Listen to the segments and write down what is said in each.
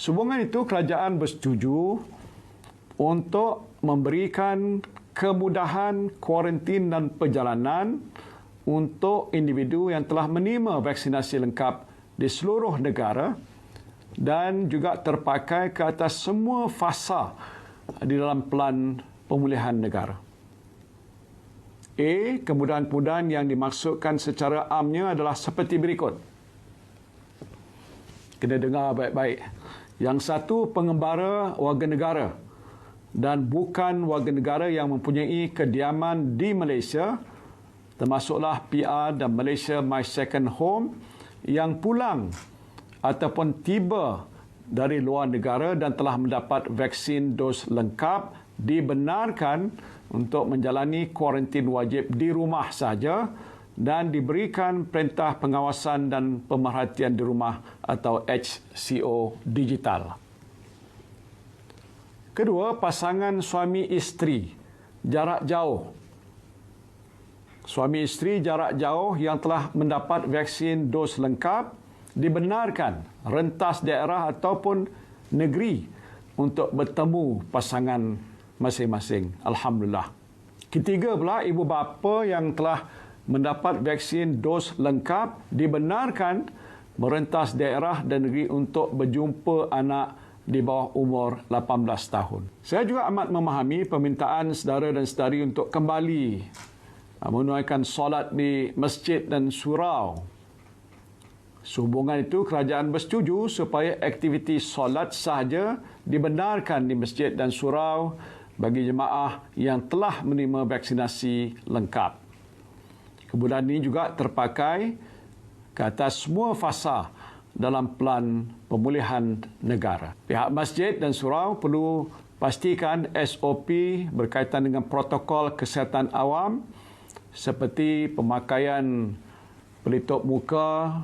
Sehubungan itu, kerajaan bersetuju untuk memberikan kemudahan kuarantin dan perjalanan untuk individu yang telah menerima vaksinasi lengkap di seluruh negara dan juga terpakai ke atas semua fasa di dalam pelan pemulihan negara. Kemudahan-kemudahan yang dimaksudkan secara amnya adalah seperti berikut. Kena dengar baik-baik. Yang satu, pengembara warga negara dan bukan warga negara yang mempunyai kediaman di Malaysia, termasuklah PR dan Malaysia My Second Home, yang pulang ataupun tiba dari luar negara dan telah mendapat vaksin dos lengkap, dibenarkan untuk menjalani kuarantin wajib di rumah saja dan diberikan perintah pengawasan dan pemerhatian di rumah atau HCO digital. Kedua, pasangan suami isteri jarak jauh. Suami isteri jarak jauh yang telah mendapat vaksin dos lengkap dibenarkan rentas daerah ataupun negeri untuk bertemu pasangan masing-masing. Alhamdulillah. Ketiga pula, ibu bapa yang telah mendapat vaksin dos lengkap dibenarkan merentas daerah dan negeri untuk berjumpa anak di bawah umur 18 tahun. Saya juga amat memahami permintaan saudara dan saudari untuk kembali menunaikan solat di masjid dan surau. Sehubungan itu, kerajaan bersetuju supaya aktiviti solat sahaja dibenarkan di masjid dan surau bagi jemaah yang telah menerima vaksinasi lengkap. Kemudahan ini juga terpakai ke atas semua fasa dalam pelan pemulihan negara. Pihak masjid dan surau perlu pastikan SOP berkaitan dengan protokol kesihatan awam seperti pemakaian pelitup muka,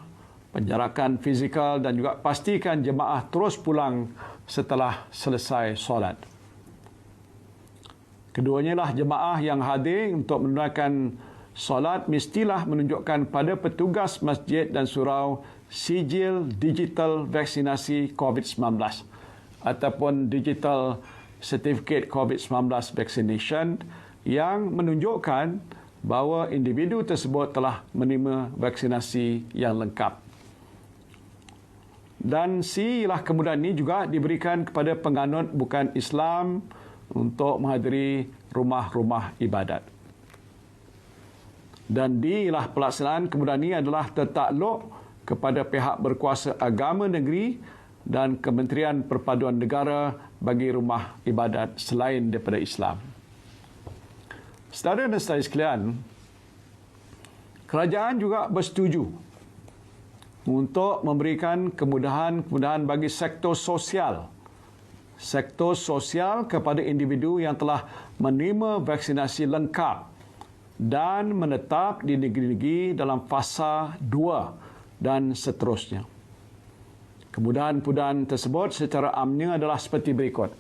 penjarakan fizikal dan juga pastikan jemaah terus pulang setelah selesai solat. Keduanya lah jemaah yang hadir untuk menunaikan solat mestilah menunjukkan pada petugas masjid dan surau sijil digital vaksinasi COVID-19 ataupun digital certificate COVID-19 vaccination yang menunjukkan bahawa individu tersebut telah menerima vaksinasi yang lengkap. Dan ialah kemudahan ini juga diberikan kepada penganut bukan Islam untuk menghadiri rumah-rumah ibadat. Dan ialah pelaksanaan kemudahan ini adalah tertakluk kepada pihak berkuasa agama negeri dan Kementerian Perpaduan Negara bagi rumah ibadat selain daripada Islam. Saudara dan saudari sekalian, kerajaan juga bersetuju untuk memberikan kemudahan-kemudahan bagi sektor sosial. Sektor sosial kepada individu yang telah menerima vaksinasi lengkap dan menetap di negeri-negeri dalam fasa 2 dan seterusnya. Kemudahan-kemudahan tersebut secara amnya adalah seperti berikut.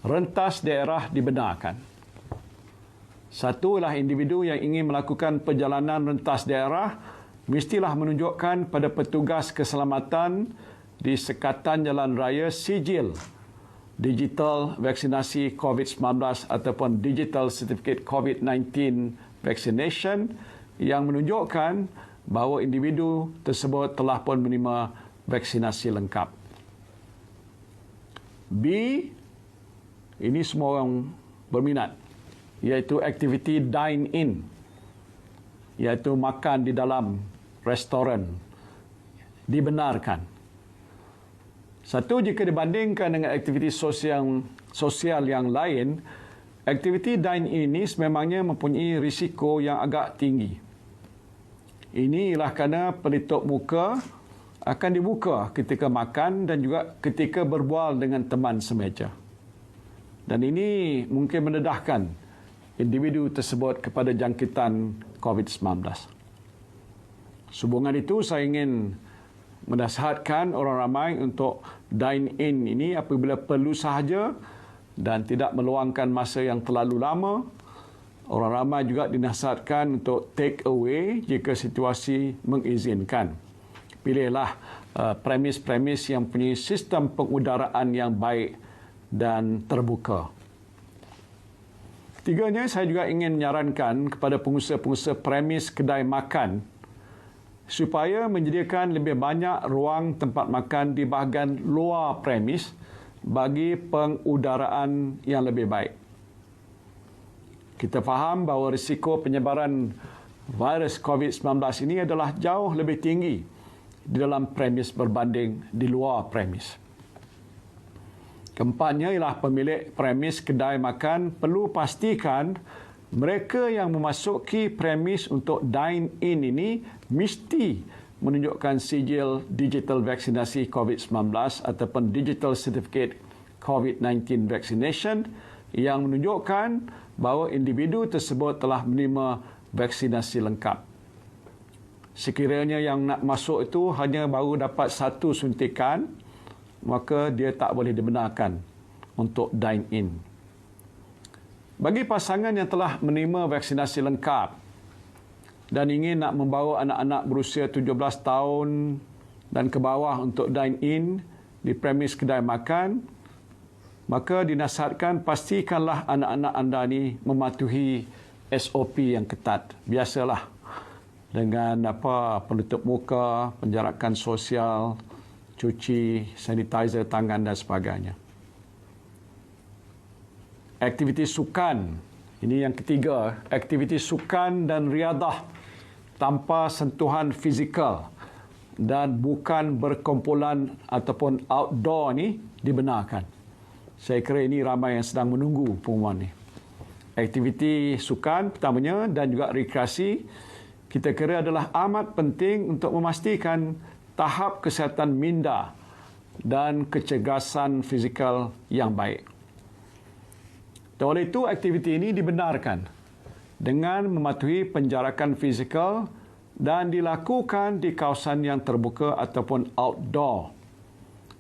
Rentas daerah dibenarkan. Satu ialah individu yang ingin melakukan perjalanan rentas daerah mestilah menunjukkan pada petugas keselamatan di sekatan jalan raya sijil digital vaksinasi COVID-19 ataupun digital certificate COVID-19 vaccination yang menunjukkan bahawa individu tersebut telah pun menerima vaksinasi lengkap. Ini semua orang berminat, iaitu aktiviti dine-in, iaitu makan di dalam restoran, dibenarkan. Satu, jika dibandingkan dengan aktiviti sosial yang lain, aktiviti dine-in ini sememangnya mempunyai risiko yang agak tinggi. Ini ialah kerana pelitup muka akan dibuka ketika makan dan juga ketika berbual dengan teman semeja. Dan ini mungkin mendedahkan individu tersebut kepada jangkitan COVID-19. Sehubungan itu, saya ingin menasihatkan orang ramai untuk dine-in ini apabila perlu sahaja dan tidak meluangkan masa yang terlalu lama. Orang ramai juga dinasihatkan untuk take away jika situasi mengizinkan. pilihlah premis-premis yang punya sistem pengudaraan yang baik dan terbuka. Ketiganya, saya juga ingin menyarankan kepada pengusaha-pengusaha premis kedai makan supaya menyediakan lebih banyak ruang tempat makan di bahagian luar premis bagi pengudaraan yang lebih baik. Kita faham bahawa risiko penyebaran virus COVID-19 ini adalah jauh lebih tinggi di dalam premis berbanding di luar premis. Keempatnya ialah pemilik premis kedai makan perlu pastikan mereka yang memasuki premis untuk dine-in ini mesti menunjukkan sijil digital vaksinasi COVID-19 ataupun digital certificate COVID-19 vaccination yang menunjukkan bahawa individu tersebut telah menerima vaksinasi lengkap. Sekiranya yang nak masuk itu hanya baru dapat satu suntikan, maka dia tak boleh dibenarkan untuk dine-in. Bagi pasangan yang telah menerima vaksinasi lengkap dan ingin nak membawa anak-anak berusia 17 tahun dan ke bawah untuk dine-in di premis kedai makan, maka dinasihatkan pastikanlah anak-anak anda ni mematuhi SOP yang ketat. Biasalah dengan penutup muka, penjarakan sosial, cuci sanitizer tangan dan sebagainya. Aktiviti sukan, ini yang ketiga, aktiviti sukan dan riadah tanpa sentuhan fizikal dan bukan berkumpulan ataupun outdoor ni dibenarkan. Saya kira ini ramai yang sedang menunggu pengumuman ini. Aktiviti sukan pertamanya dan juga rekreasi kita kira adalah amat penting untuk memastikan tahap kesihatan minda dan kecergasan fizikal yang baik. Dan oleh itu aktiviti ini dibenarkan dengan mematuhi penjarakan fizikal dan dilakukan di kawasan yang terbuka ataupun outdoor.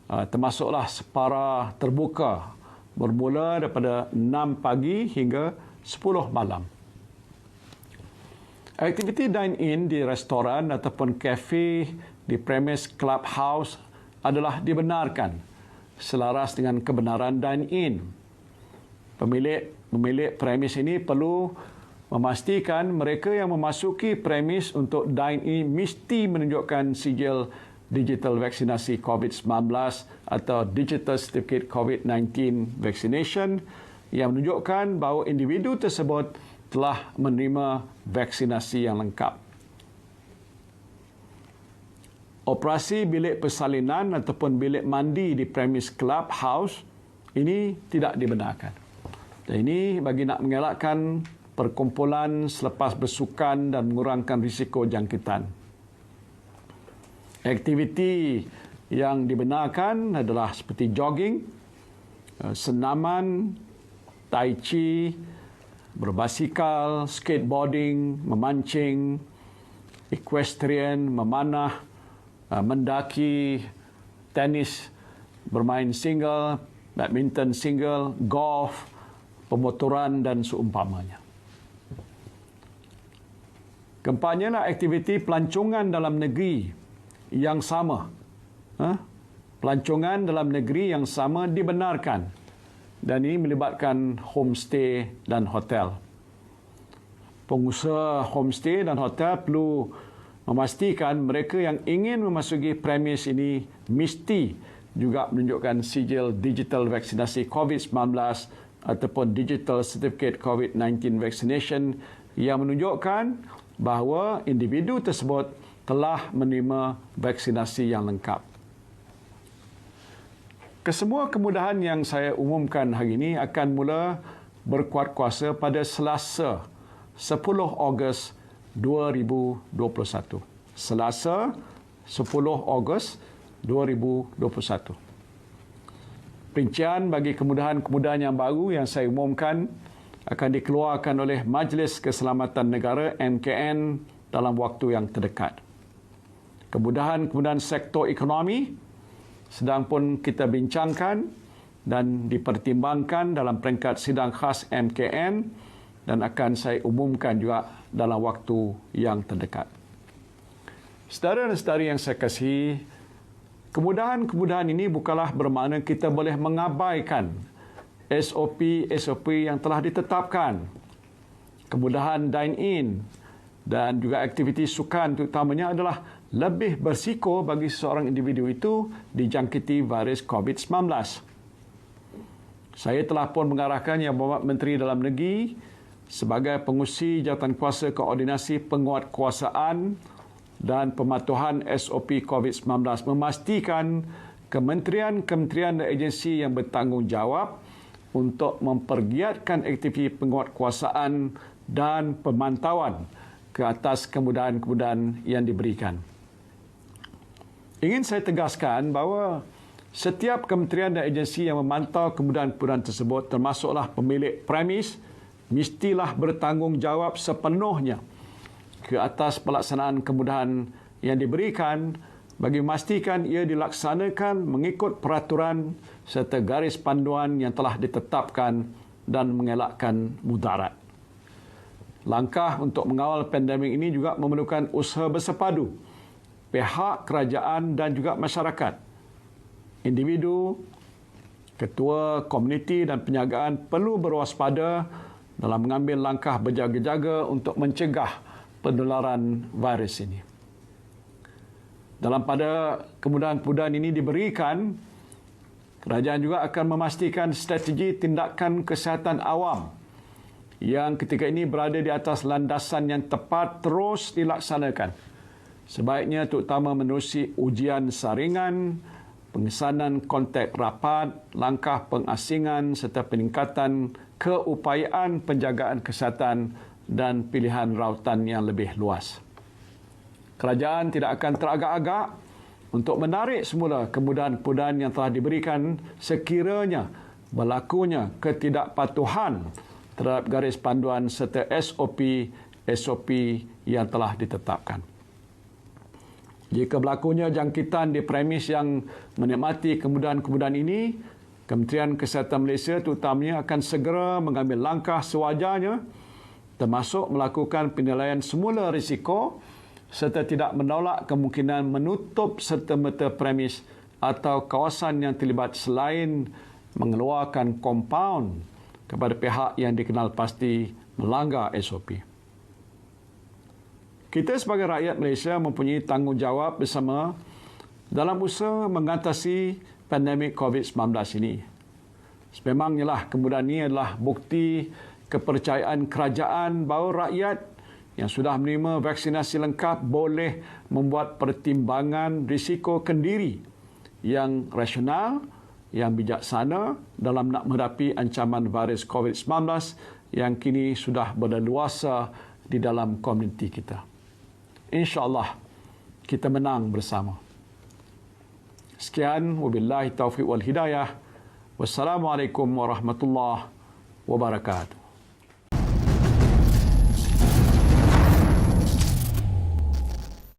Termasuklah separa terbuka bermula daripada 6 pagi hingga 10 malam. Aktiviti dine-in di restoran ataupun kafe di premis clubhouse adalah dibenarkan selaras dengan kebenaran dine-in. Pemilik premis ini perlu memastikan mereka yang memasuki premis untuk dine-in mesti menunjukkan sijil digital vaksinasi COVID-19 atau digital certificate COVID-19 vaccination yang menunjukkan bahawa individu tersebut telah menerima vaksinasi yang lengkap. Operasi bilik persalinan ataupun bilik mandi di premis clubhouse ini tidak dibenarkan. Dan ini bagi nak mengelakkan perkumpulan selepas bersukan dan mengurangkan risiko jangkitan. Aktiviti yang dibenarkan adalah seperti jogging, senaman, tai chi, berbasikal, skateboarding, memancing, equestrian, memanah, mendaki, tenis, bermain single, badminton single, golf, pemotoran dan seumpamanya. Keempatnya lah aktiviti pelancongan dalam negeri yang sama. Pelancongan dalam negeri yang sama dibenarkan dan ini melibatkan homestay dan hotel. Pengusaha homestay dan hotel perlu memastikan mereka yang ingin memasuki premis ini mesti juga menunjukkan sijil digital vaksinasi COVID-19 ataupun digital certificate COVID-19 vaccination yang menunjukkan bahawa individu tersebut telah menerima vaksinasi yang lengkap. Kesemua kemudahan yang saya umumkan hari ini akan mula berkuat kuasa pada Selasa 10 Ogos 2021. Selasa 10 Ogos 2021. Rincian bagi kemudahan-kemudahan yang baru yang saya umumkan akan dikeluarkan oleh Majlis Keselamatan Negara MKN dalam waktu yang terdekat. Kemudahan-kemudahan sektor ekonomi sedang pun kita bincangkan dan dipertimbangkan dalam peringkat sidang khas MKN dan akan saya umumkan juga dalam waktu yang terdekat. Saudara dan saudari yang saya kasihi, kemudahan-kemudahan ini bukanlah bermakna kita boleh mengabaikan SOP yang telah ditetapkan. Kemudahan dine-in dan juga aktiviti sukan terutamanya adalah lebih bersiko bagi seseorang individu itu dijangkiti virus COVID-19. Saya telah pun mengarahkan Yang Berhormat Menteri Dalam Negeri sebagai pengurusi Jawatankuasa Koordinasi Penguatkuasaan dan Pematuhan SOP COVID-19 memastikan kementerian-kementerian dan agensi yang bertanggungjawab untuk mempergiatkan aktiviti penguatkuasaan dan pemantauan ke atas kemudahan-kemudahan yang diberikan. Ingin saya tegaskan bahawa setiap kementerian dan agensi yang memantau kemudahan-kemudahan tersebut termasuklah pemilik premis mestilah bertanggungjawab sepenuhnya ke atas pelaksanaan kemudahan yang diberikan bagi memastikan ia dilaksanakan mengikut peraturan serta garis panduan yang telah ditetapkan dan mengelakkan mudarat. Langkah untuk mengawal pandemik ini juga memerlukan usaha bersepadu pihak kerajaan dan juga masyarakat. Individu, ketua komuniti dan penjagaan perlu berwaspada dalam mengambil langkah berjaga-jaga untuk mencegah penularan virus ini. Dalam pada kemudahan-kemudahan ini diberikan, kerajaan juga akan memastikan strategi tindakan kesihatan awam yang ketika ini berada di atas landasan yang tepat terus dilaksanakan. Sebaiknya terutama menerusi ujian saringan, pengesanan kontak rapat, langkah pengasingan serta peningkatan keupayaan penjagaan kesihatan dan pilihan rawatan yang lebih luas. Kerajaan tidak akan teragak-agak untuk menarik semula kemudahan-kemudahan yang telah diberikan sekiranya berlakunya ketidakpatuhan terhadap garis panduan serta SOP yang telah ditetapkan. Jika berlakunya jangkitan di premis yang menikmati kemudahan-kemudahan ini, Kementerian Kesihatan Malaysia terutamanya akan segera mengambil langkah sewajarnya termasuk melakukan penilaian semula risiko serta tidak menolak kemungkinan menutup serta-merta premis atau kawasan yang terlibat selain mengeluarkan kompaun kepada pihak yang dikenal pasti melanggar SOP. Kita sebagai rakyat Malaysia mempunyai tanggungjawab bersama dalam usaha mengatasi pandemik COVID-19 ini. Sememangnya lah kemudahan ini adalah bukti kepercayaan kerajaan bahawa rakyat yang sudah menerima vaksinasi lengkap boleh membuat pertimbangan risiko kendiri yang rasional, yang bijaksana dalam nak menghadapi ancaman virus COVID-19 yang kini sudah berleluasa di dalam komuniti kita. InsyaAllah kita menang bersama. Sekian, wabillahi taufiq wal hidayah. Wassalamualaikum warahmatullahi wabarakatuh.